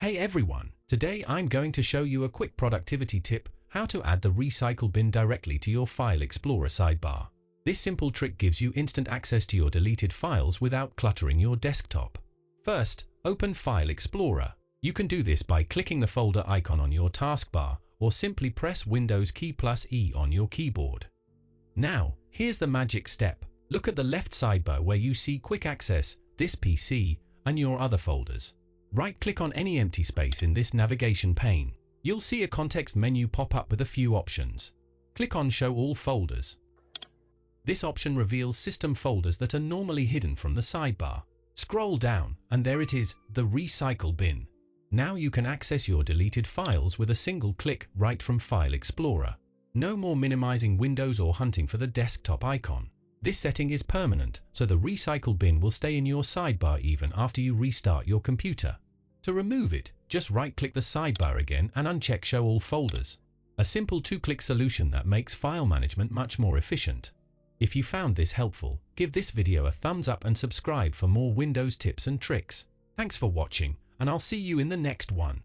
Hey everyone, today I'm going to show you a quick productivity tip, how to add the recycle bin directly to your File Explorer sidebar. This simple trick gives you instant access to your deleted files without cluttering your desktop. First, open File Explorer. You can do this by clicking the folder icon on your taskbar or simply press Windows key plus E on your keyboard. Now, here's the magic step. Look at the left sidebar where you see Quick Access, This PC, and your other folders. Right-click on any empty space in this navigation pane. You'll see a context menu pop up with a few options. Click on Show All Folders. This option reveals system folders that are normally hidden from the sidebar. Scroll down, and there it is, the Recycle bin. Now you can access your deleted files with a single click right from File Explorer. No more minimizing windows or hunting for the desktop icon. This setting is permanent, so the Recycle bin will stay in your sidebar even after you restart your computer. To remove it, just right-click the sidebar again and uncheck Show All Folders. A simple two-click solution that makes file management much more efficient. If you found this helpful, give this video a thumbs up and subscribe for more Windows tips and tricks. Thanks for watching, and I'll see you in the next one.